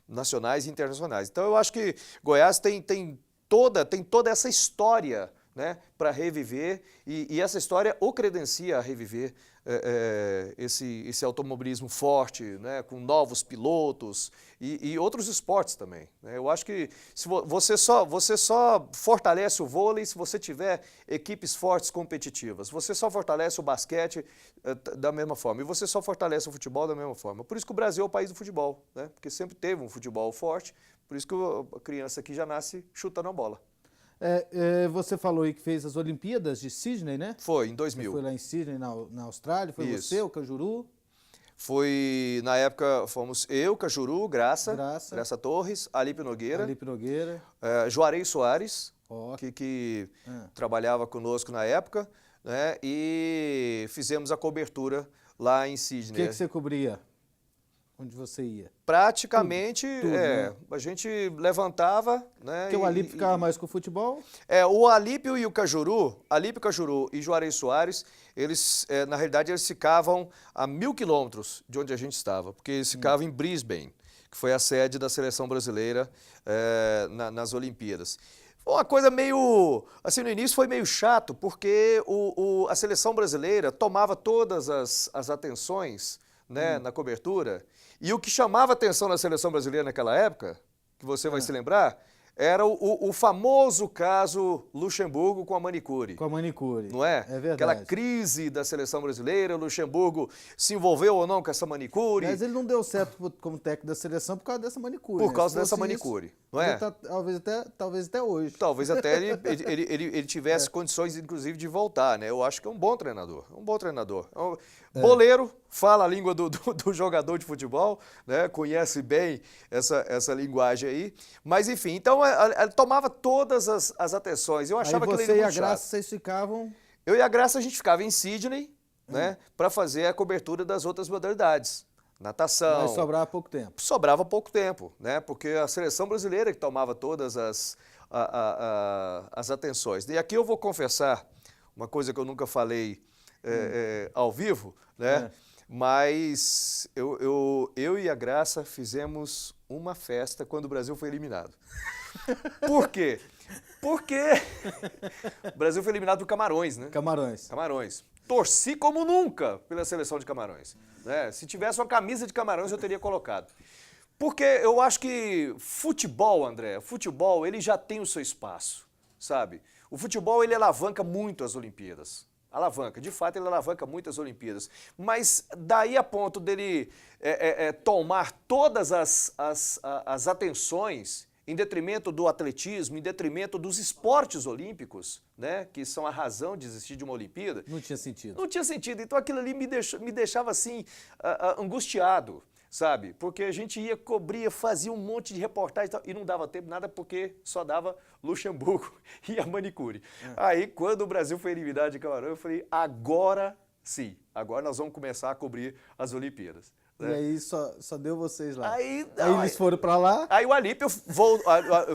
nacionais e internacionais. Então eu acho que Goiás tem toda essa história, né, para reviver, e essa história o credencia a reviver esse automobilismo forte, né, com novos pilotos e outros esportes também, né? Eu acho que se você só fortalece o vôlei se você tiver equipes fortes competitivas. Você só fortalece o basquete da mesma forma, e você só fortalece o futebol da mesma forma. Por isso que o Brasil é o país do futebol, né? Porque sempre teve um futebol forte, por isso que a criança aqui já nasce chutando a bola. Você falou aí que fez as Olimpíadas de Sydney, né? Foi, em 2000. Você foi lá em Sydney, na Austrália, foi Isso. você, o Cajuru? na época, fomos eu, Cajuru, Graça Torres, Alípio Nogueira, Juarez Soares, que trabalhava conosco na época, né? E fizemos a cobertura lá em Sydney. O que você cobria? Onde você ia? Praticamente, tudo, né? A gente levantava, né? Porque o Alípio ficava mais com o futebol? O Alípio e o Cajuru, Cajuru e Juarez Soares, eles, na realidade, eles ficavam a 1000 quilômetros de onde a gente estava, porque eles ficavam em Brisbane, que foi a sede da seleção brasileira nas Olimpíadas. Uma coisa meio, assim, no início foi meio chato, porque a seleção brasileira tomava todas as atenções, né, na cobertura, e o que chamava atenção na seleção brasileira naquela época, que você vai se lembrar, era o famoso caso Luxemburgo com a manicure. Com a manicure. Não é? É verdade. Aquela crise da seleção brasileira, o Luxemburgo se envolveu ou não com essa manicure. Mas ele não deu certo como técnico da seleção por causa dessa manicure. Por causa dessa manicure, isso, não é? Talvez até hoje. Talvez até ele tivesse condições, inclusive, de voltar, né? Eu acho que é um bom treinador. Boleiro, fala a língua do jogador de futebol, né? Conhece bem essa linguagem aí. Mas, enfim, então ele tomava todas as atenções. Eu achava que ele você e a Graça, vocês ficavam... Eu e a Graça, a gente ficava em Sydney, né? Para fazer a cobertura das outras modalidades. Natação. Mas sobrava pouco tempo. Sobrava pouco tempo, né? Porque a seleção brasileira que tomava todas as atenções. E aqui eu vou confessar uma coisa que eu nunca falei ao vivo, né? Mas eu e a Graça fizemos uma festa quando o Brasil foi eliminado. Por quê? Porque o Brasil foi eliminado por Camarões, né? Camarões. Torci como nunca pela seleção de Camarões, né? Se tivesse uma camisa de Camarões, eu teria colocado. Porque eu acho que futebol, André, ele já tem o seu espaço, sabe? O futebol, ele alavanca muito as Olimpíadas. De fato, ele alavanca muito as Olimpíadas. Mas daí a ponto dele tomar todas as atenções em detrimento do atletismo, em detrimento dos esportes olímpicos, né, que são a razão de existir de uma Olimpíada. Não tinha sentido. Não tinha sentido. Então aquilo ali me deixava assim, angustiado, sabe? Porque a gente ia, cobria, fazia um monte de reportagem e não dava tempo nada porque só dava Luxemburgo e a manicure. Aí quando o Brasil foi eliminado de Camarões, eu falei, agora sim, agora nós vamos começar a cobrir as Olimpíadas. E aí só deu vocês lá. Aí eles foram pra lá. Aí o Alípio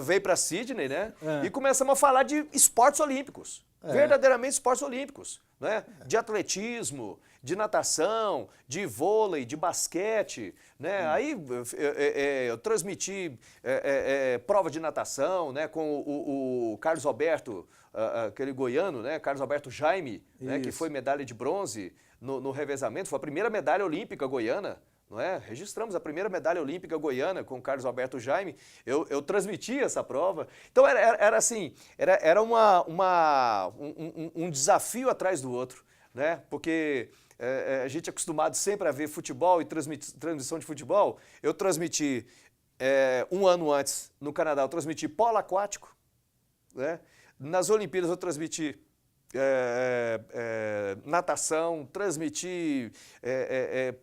veio pra Sydney, né? E começamos a falar de esportes olímpicos. Verdadeiramente esportes olímpicos, né? De atletismo, de natação, de vôlei, de basquete, né? Aí eu transmiti prova de natação, né? Com o Carlos Alberto, aquele goiano, né? Carlos Alberto Jaime, né? Que foi medalha de bronze no revezamento. Foi a primeira medalha olímpica goiana. Não é? Registramos a primeira medalha olímpica goiana com o Carlos Alberto Jaime. Eu transmiti essa prova. Então era assim, era um desafio atrás do outro, né? Porque a gente é acostumado sempre a ver futebol e transmissão de futebol. Eu transmiti um ano antes no Canadá, eu transmiti polo aquático, né? Nas Olimpíadas eu transmiti natação, transmitir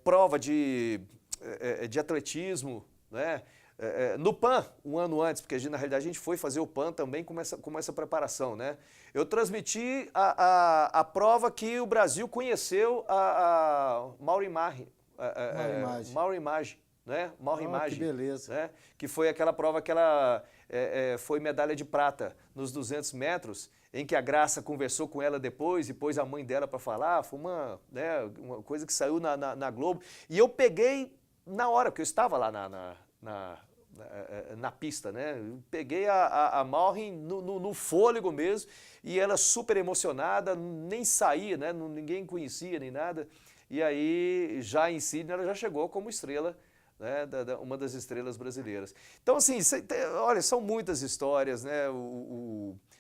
prova de atletismo, né? No PAN, um ano antes, porque na realidade a gente foi fazer o PAN também com essa preparação, né? Eu transmiti a prova que o Brasil conheceu a Mauro Image, né? Mauro Image, que beleza. Né? Que foi aquela prova que ela foi medalha de prata nos 200 metros, em que a Graça conversou com ela depois e pôs a mãe dela para falar. Foi uma coisa que saiu na Globo. E eu peguei na hora, porque eu estava lá na pista, né? Eu peguei a Maureen no fôlego mesmo, e ela super emocionada, nem saía, né? Ninguém conhecia nem nada. E aí, já em Sydney, ela já chegou como estrela, né, uma das estrelas brasileiras. Então, assim, olha, são muitas histórias, né?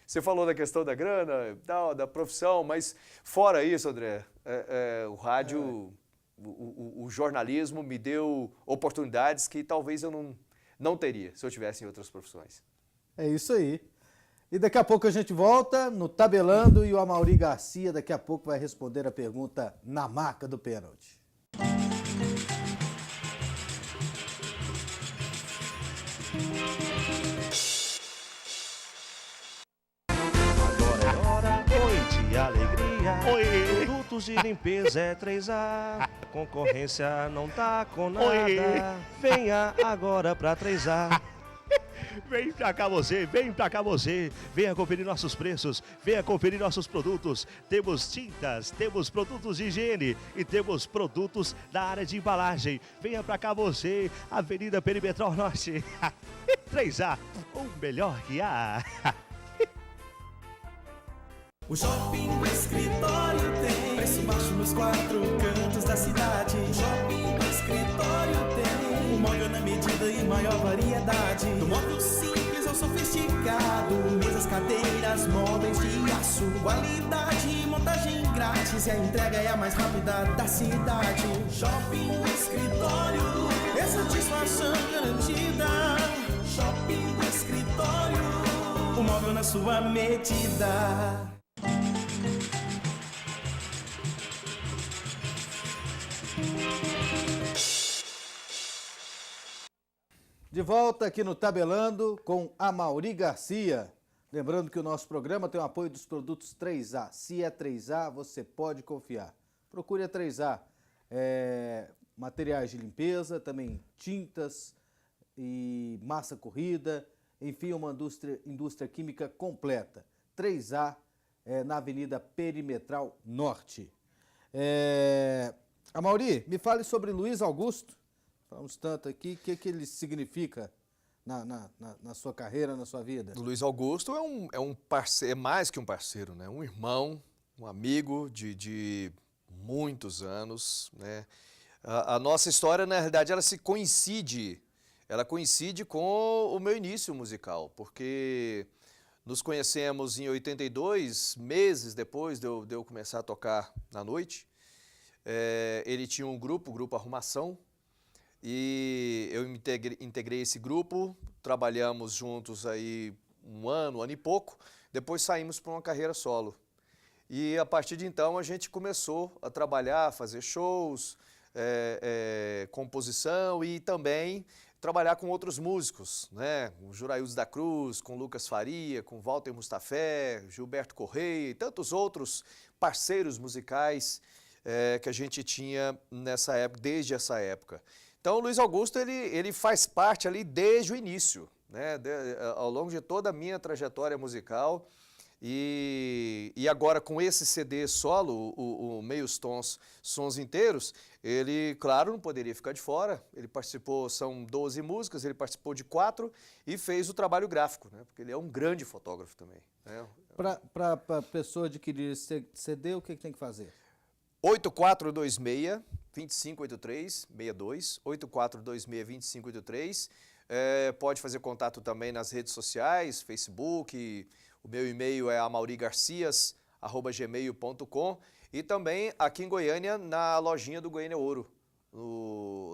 Você falou da questão da grana, da profissão, mas fora isso, André, o rádio, o jornalismo me deu oportunidades que talvez eu não teria se eu tivesse em outras profissões. É isso aí. E daqui a pouco a gente volta no Tabelando e o Amaury Garcia daqui a pouco vai responder a pergunta na marca do pênalti. Oi. Produtos de limpeza é 3A, concorrência não tá com nada. Oi. Venha agora pra 3A. Vem pra cá você, vem pra cá você. Venha conferir nossos preços, venha conferir nossos produtos. Temos tintas, temos produtos de higiene e temos produtos da área de embalagem. Venha pra cá você, Avenida Perimetral Norte. 3A, o melhor que há. O Shopping do Escritório tem preço baixo nos 4 cantos da cidade. O Shopping do Escritório tem um móvel na medida e maior variedade. Do móvel simples ao sofisticado, mesas, cadeiras, móveis de aço. Qualidade e montagem grátis e a entrega é a mais rápida da cidade. Shopping do Escritório é satisfação garantida. Shopping do Escritório, o móvel na sua medida. De volta aqui no Tabelando com a Mauri Garcia. Lembrando que o nosso programa tem o apoio dos produtos 3A. Se é 3A, você pode confiar. Procure a 3A. Materiais de limpeza, também tintas e massa corrida. Enfim, uma indústria química completa. 3A na Avenida Perimetral Norte. A Mauri, me fale sobre Luiz Augusto. Falamos tanto aqui, o que ele significa na sua carreira, na sua vida? O Luiz Augusto é um parceiro, é mais que um parceiro, né? Um irmão, um amigo de muitos anos, né? A nossa história, na realidade, ela coincide com o meu início musical, porque nos conhecemos em 82, meses depois de eu começar a tocar na noite. Ele tinha um grupo, o Grupo Arrumação, e eu integrei esse grupo, trabalhamos juntos aí um ano e pouco, depois saímos para uma carreira solo. E a partir de então a gente começou a trabalhar, fazer shows, composição e também trabalhar com outros músicos, né? O Juraildes da Cruz, com Lucas Faria, com Walter Mustafé, Gilberto Correia e tantos outros parceiros musicais que a gente tinha nessa época, desde essa época. Então, o Luiz Augusto, ele faz parte ali desde o início, né? Ao longo de toda a minha trajetória musical. E agora, com esse CD solo, o Meios Tons, Sons Inteiros, ele, claro, não poderia ficar de fora. Ele participou, são 12 músicas, ele participou de 4 e fez o trabalho gráfico, né? Porque ele é um grande fotógrafo também, né? Para a pessoa adquirir esse CD, o que tem que fazer? 8426-2583-62, 8426-2583. Pode fazer contato também nas redes sociais, Facebook, o meu e-mail é amaurigarcias@gmail.com e também aqui em Goiânia, na lojinha do Goiânia Ouro,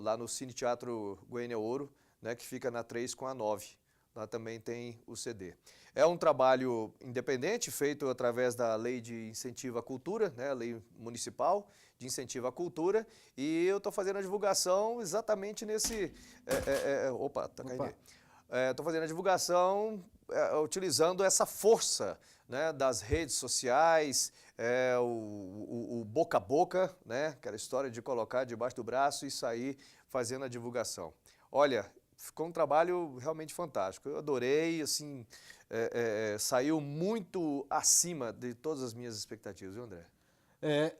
lá no Cine Teatro Goiânia Ouro, né, que fica na 3 com a 9. Lá também tem o CD. É um trabalho independente, feito através da Lei de Incentivo à Cultura, né, a Lei Municipal de Incentivo à Cultura, e eu estou fazendo a divulgação exatamente nesse... Opa, tá caindo aí. Estou fazendo a divulgação utilizando essa força, né, das redes sociais, o boca a boca, né, aquela história de colocar debaixo do braço e sair fazendo a divulgação. Olha, ficou um trabalho realmente fantástico. Eu adorei, assim, saiu muito acima de todas as minhas expectativas, viu, André?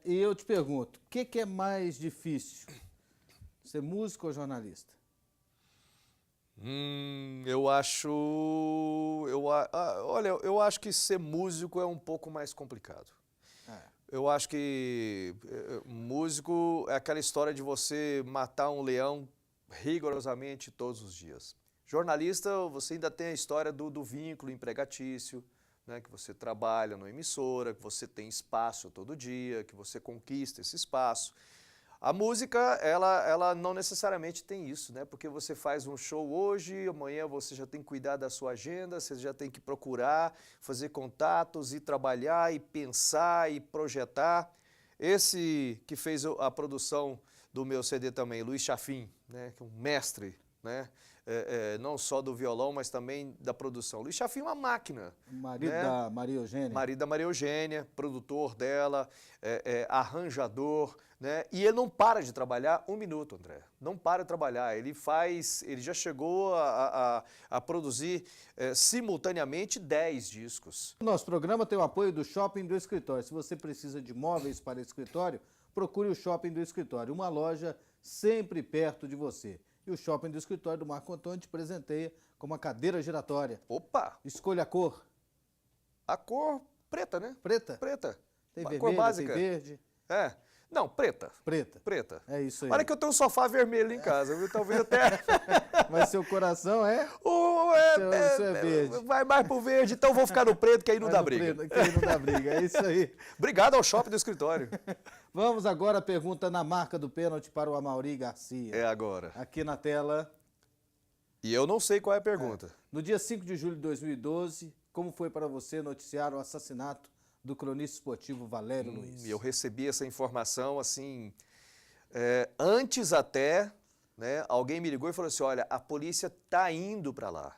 E eu te pergunto, o que é mais difícil, ser músico ou jornalista? Eu acho que ser músico é um pouco mais complicado. Eu acho que músico é aquela história de você matar um leão rigorosamente todos os dias. Jornalista, você ainda tem a história do vínculo empregatício, né, que você trabalha numa emissora, que você tem espaço todo dia, que você conquista esse espaço. A música, ela não necessariamente tem isso, né? Porque você faz um show hoje, amanhã você já tem que cuidar da sua agenda, você já tem que procurar, fazer contatos e trabalhar e pensar e projetar. Esse que fez a produção do meu CD também, Luiz Chafim, né? Que é um mestre, né? não só do violão, mas também da produção. Luiz Chafim é uma máquina. Marido né? da Maria Eugênia. Marido da Maria Eugênia, produtor dela, arranjador, né? E ele não para de trabalhar um minuto, André. Não para de trabalhar. Ele já chegou a produzir simultaneamente 10 discos. O nosso programa tem o apoio do Shopping do Escritório. Se você precisa de móveis para escritório, procure o Shopping do Escritório, uma loja sempre perto de você. E o Shopping do Escritório do Marco Antônio te presenteia com uma cadeira giratória. Opa! Escolha a cor. A cor preta, né? Preta? Preta. Tem Uma vermelho, cor básica. tem verde. É. Não, preta. Preta. Preta. É isso aí. Olha que eu tenho um sofá vermelho em casa, viu? Talvez até... Mas seu coração é... Seu é verde. Vai mais pro verde, então vou ficar no preto, que aí não Vai dá no briga. preto, que aí não dá briga. É isso aí. Obrigado ao Shopping do Escritório. Vamos agora à pergunta na marca do pênalti para o Amaury Garcia. É agora. Aqui na tela. E eu não sei qual é a pergunta. No dia 5 de julho de 2012, como foi para você noticiar o assassinato do cronista esportivo Valério Luiz? Eu recebi essa informação, assim, antes até, né, alguém me ligou e falou assim, olha, a polícia tá indo para lá,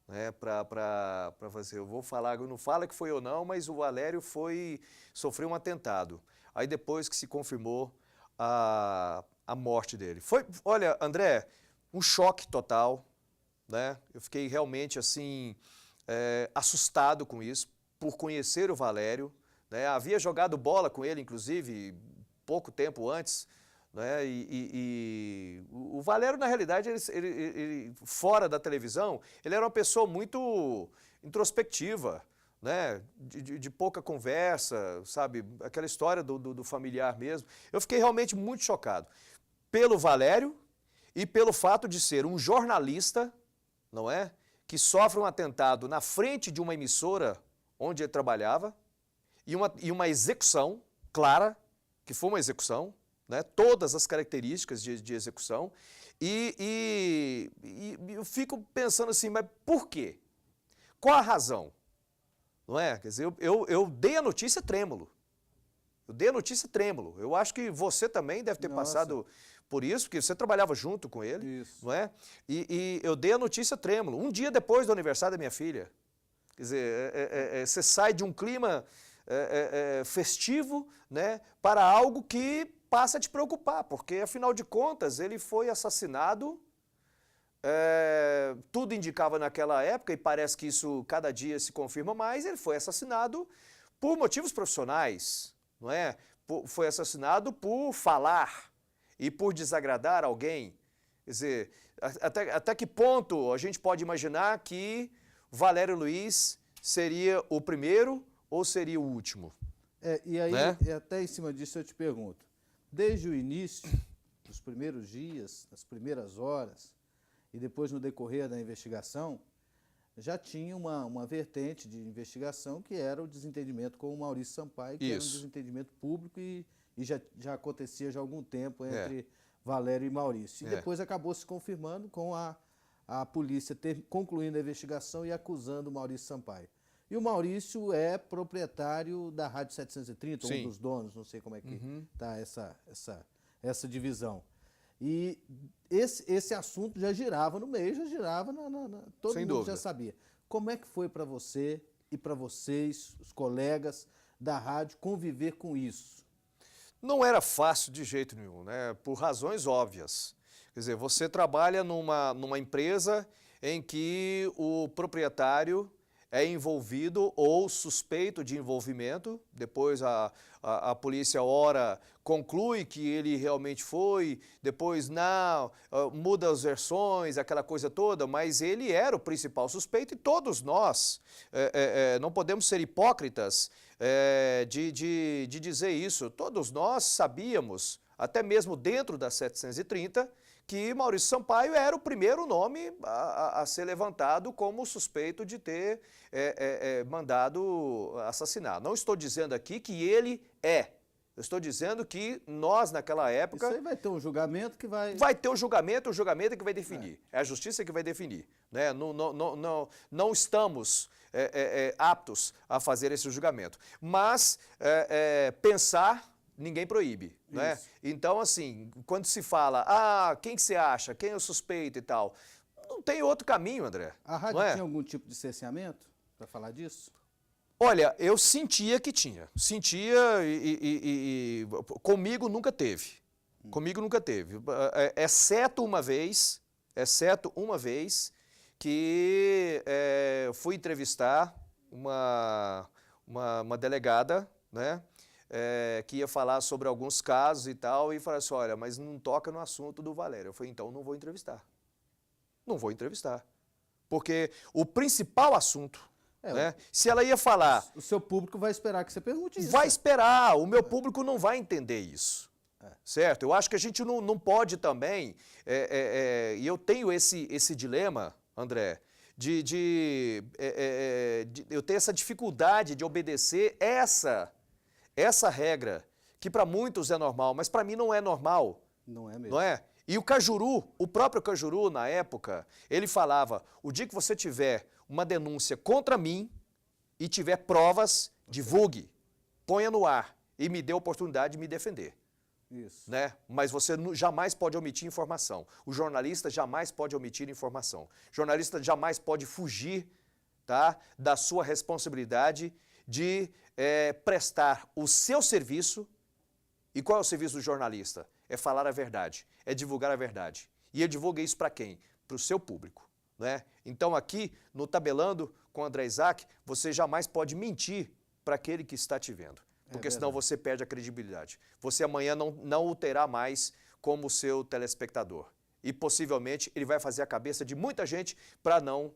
né, para fazer, eu vou falar, não fala que foi eu não, mas o Valério sofreu um atentado. Aí depois que se confirmou a morte dele. Olha, André, um choque total, né, eu fiquei realmente, assim, assustado com isso, por conhecer o Valério, né? Havia jogado bola com ele, inclusive, pouco tempo antes, né? O Valério, na realidade, ele, fora da televisão, ele era uma pessoa muito introspectiva, né? De pouca conversa, sabe? Aquela história do familiar mesmo. Eu fiquei realmente muito chocado pelo Valério e pelo fato de ser um jornalista, não é? Que sofre um atentado na frente de uma emissora onde ele trabalhava, e uma execução clara, que foi uma execução, né? Todas as características de execução, e eu fico pensando assim, mas por quê? Qual a razão? Não é? Quer dizer, eu dei a notícia trêmulo. Eu dei a notícia trêmulo. Eu acho que você também deve ter passado por isso, porque você trabalhava junto com ele, Isso. não é? E eu dei a notícia trêmulo, um dia depois do aniversário da minha filha. Quer dizer, você sai de um clima festivo, né, para algo que passa a te preocupar, porque, afinal de contas, ele foi assassinado, tudo indicava naquela época, e parece que isso cada dia se confirma mais, ele foi assassinado por motivos profissionais, não é? Foi assassinado por falar e por desagradar alguém. Quer dizer, até que ponto a gente pode imaginar que Valério Luiz seria o primeiro ou seria o último? E aí, né? até em cima disso eu te pergunto, desde o início, nos primeiros dias, nas primeiras horas, e depois no decorrer da investigação, já tinha uma vertente de investigação que era o desentendimento com o Maurício Sampaio, que era um desentendimento público e já acontecia já há algum tempo entre Valério e Maurício. E depois acabou se confirmando com a polícia concluindo a investigação e acusando o Maurício Sampaio. E o Maurício é proprietário da Rádio 730, Sim. um dos donos, não sei como é que está essa divisão. E esse assunto já girava no meio, já girava, todo Sem mundo dúvida. já sabia. Como é que foi para você e para vocês, os colegas da rádio, conviver com isso? Não era fácil de jeito nenhum, né? Por razões óbvias. Quer dizer, você trabalha numa empresa em que o proprietário é envolvido ou suspeito de envolvimento, depois a polícia ora conclui que ele realmente foi, depois não, muda as versões, aquela coisa toda, mas ele era o principal suspeito e todos nós não podemos ser hipócritas de dizer isso. Todos nós sabíamos, até mesmo dentro da 730, que Maurício Sampaio era o primeiro nome a ser levantado como suspeito de ter mandado assassinar. Não estou dizendo aqui que ele é. Eu estou dizendo que nós, naquela época... Isso aí vai ter um julgamento que vai... Vai ter o julgamento é que vai definir. É a justiça que vai definir. Né? Não estamos aptos a fazer esse julgamento. Mas pensar ninguém proíbe, né? Isso. Então, assim, quando se fala, quem que você acha, quem é o suspeito e tal, não tem outro caminho, André. A rádio não é? tinha algum tipo de cerceamento para falar disso? Olha, eu sentia que tinha. Sentia comigo nunca teve. Comigo nunca teve. Exceto uma vez que fui entrevistar uma delegada, né? Que ia falar sobre alguns casos e tal, e falou assim, olha, mas não toca no assunto do Valério. Eu falei, então não vou entrevistar. Não vou entrevistar. Porque o principal assunto, né? Se ela ia falar... O seu público vai esperar que você pergunte isso. Vai esperar, o meu público não vai entender isso. Certo? Eu acho que a gente não pode também, e eu tenho esse dilema, André, eu tenho essa dificuldade de obedecer essa regra, que para muitos é normal, mas para mim não é normal. Não é mesmo. Não é? E o próprio Cajuru, na época, ele falava, o dia que você tiver uma denúncia contra mim e tiver provas, divulgue, ponha no ar e me dê a oportunidade de me defender. Isso. Né? Mas você jamais pode omitir informação. O jornalista jamais pode omitir informação. O jornalista jamais pode fugir, tá, da sua responsabilidade de prestar o seu serviço. E qual é o serviço do jornalista? É falar a verdade, é divulgar a verdade. E ele divulga isso para quem? Para o seu público. Né? Então aqui, no Tabelando com André Isaac, você jamais pode mentir para aquele que está te vendo. Porque senão você perde a credibilidade. Você amanhã não o terá mais como seu telespectador. E possivelmente ele vai fazer a cabeça de muita gente para não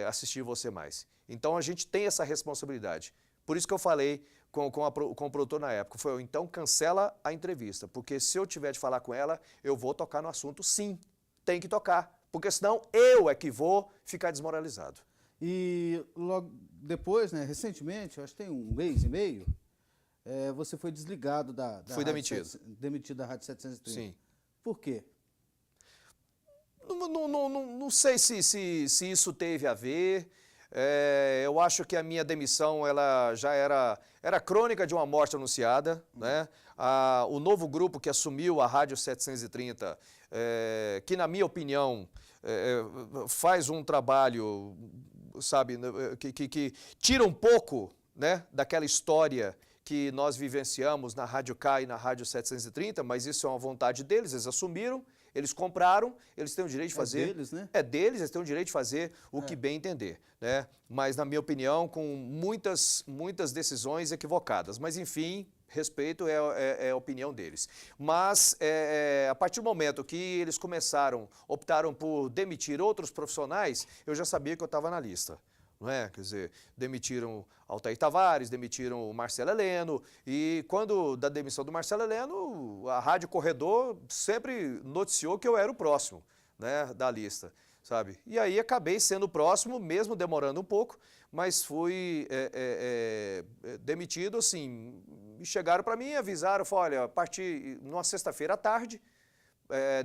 assistir você mais. Então a gente tem essa responsabilidade. Por isso que eu falei com o produtor na época, foi então cancela a entrevista, porque se eu tiver de falar com ela, eu vou tocar no assunto sim, tem que tocar, porque senão eu é que vou ficar desmoralizado. E logo depois, né, recentemente, acho que tem um mês e meio, você foi desligado da Fui demitido. Demitido da Rádio 730. Sim. Por quê? Não sei se isso teve a ver. Eu acho que a minha demissão ela já era crônica de uma morte anunciada. Né? O novo grupo que assumiu a Rádio 730, que na minha opinião faz um trabalho, sabe, que tira um pouco, né, daquela história que nós vivenciamos na Rádio K e na Rádio 730, mas isso é uma vontade deles, eles assumiram, eles compraram, eles têm o direito de fazer... É deles, né? É deles, eles têm o direito de fazer o que bem entender, né? Mas, na minha opinião, com muitas decisões equivocadas. Mas, enfim, respeito é a opinião deles. Mas, a partir do momento que eles optaram por demitir outros profissionais, eu já sabia que eu estava na lista. Não é? Quer dizer, demitiram Altair Tavares, demitiram o Marcelo Heleno, e quando da demissão do Marcelo Heleno, a Rádio Corredor sempre noticiou que eu era o próximo, né, da lista, sabe? E aí acabei sendo o próximo, mesmo demorando um pouco, mas fui demitido, assim, e chegaram para mim e avisaram, falaram, olha, a partir, numa sexta-feira à tarde,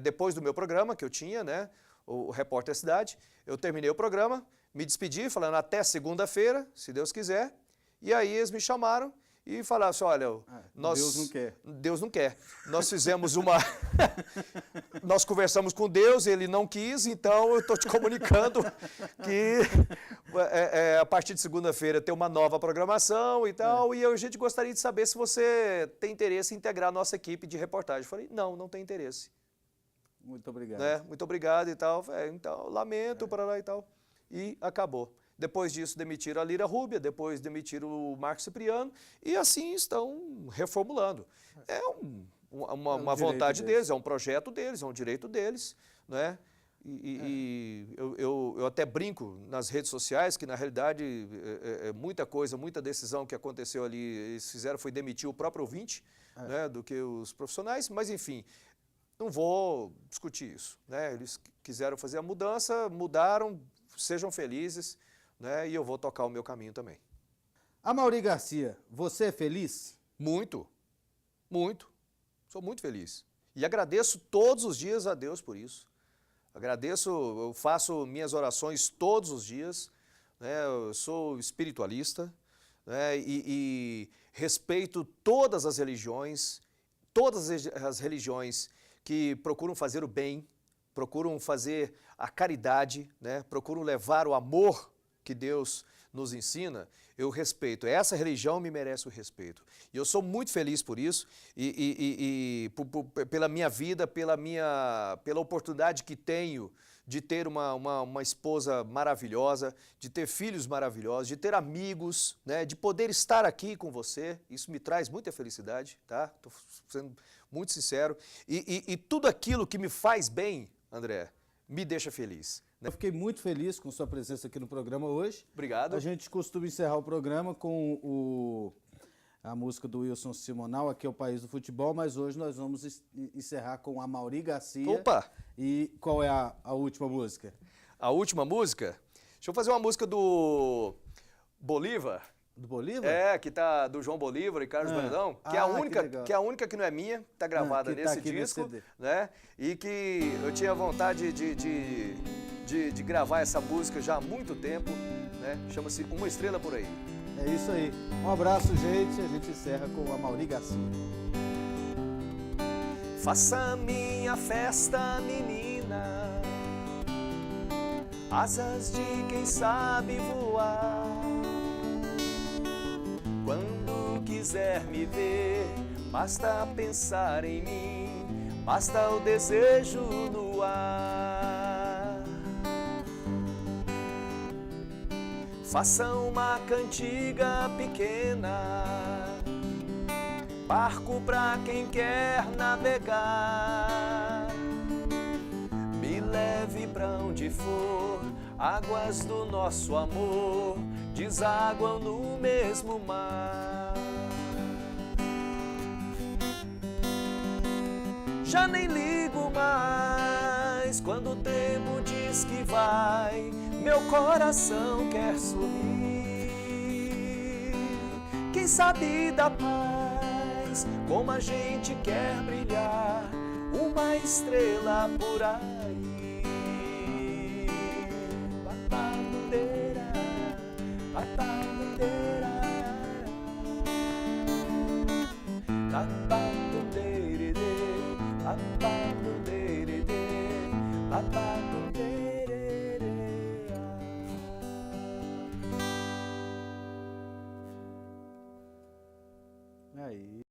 depois do meu programa que eu tinha, né, o Repórter Cidade, eu terminei o programa, me despedi, falando até segunda-feira, se Deus quiser, e aí eles me chamaram e falaram assim, olha, Deus não quer. Deus não quer. Nós fizemos nós conversamos com Deus, ele não quis, então eu estou te comunicando que a partir de segunda-feira tem uma nova programação e tal, e a gente gostaria de saber se você tem interesse em integrar a nossa equipe de reportagem. Eu falei, não tem interesse. Muito obrigado. Né? Muito obrigado e tal. Então, lamento, para lá e tal. E acabou. Depois disso, demitiram a Lira Rúbia, depois demitiram o Marco Cipriano, e assim estão reformulando. É uma vontade deles, é um projeto deles, é um direito deles. Né? Eu até brinco nas redes sociais que, na realidade, muita coisa, muita decisão que aconteceu ali, eles fizeram foi demitir o próprio ouvinte, né, do que os profissionais, mas enfim... Não vou discutir isso, né? Eles quiseram fazer a mudança, mudaram, sejam felizes, né? E eu vou tocar o meu caminho também. Amaury Garcia, você é feliz? Muito, muito. Sou muito feliz. E agradeço todos os dias a Deus por isso. Agradeço, eu faço minhas orações todos os dias, né? Eu sou espiritualista, né, e respeito todas as religiões que procuram fazer o bem, procuram fazer a caridade, né, procuram levar o amor que Deus nos ensina. Eu respeito. Essa religião me merece o respeito. E eu sou muito feliz por isso pela minha vida, pela oportunidade que tenho de ter uma esposa maravilhosa, de ter filhos maravilhosos, de ter amigos, né, de poder estar aqui com você. Isso me traz muita felicidade, tá? Estou sendo muito sincero. E tudo aquilo que me faz bem, André, me deixa feliz. Eu fiquei muito feliz com sua presença aqui no programa hoje. Obrigado. A gente costuma encerrar o programa com a música do Wilson Simonal, Aqui é o País do Futebol, mas hoje nós vamos encerrar com a Amaury Garcia. Opa! E qual é a última música? A última música? Deixa eu fazer uma música do Bolívar. Do Bolívar? É, que tá do João Bolívar e Carlos Brandão, que é a única que não é minha, tá gravada que tá nesse aqui disco, nesse CD. né? E que eu tinha vontade de gravar essa música já há muito tempo, né? Chama-se Uma Estrela por Aí. É isso aí. Um abraço, gente. A gente encerra com a Amaury Garcia. Faça minha festa, menina, asas de quem sabe voar. Quando quiser me ver, basta pensar em mim, basta o desejo no ar. Faça uma cantiga pequena, barco pra quem quer navegar. Me leve pra onde for, águas do nosso amor desaguam no mesmo mar. Já nem ligo mais quando o tempo diz que vai, meu coração quer sorrir. Quem sabe da paz, como a gente quer brilhar, uma estrela por aí. Papaludeira, papaludeira, papaludeira, papaludeira, papaludeira. Aí.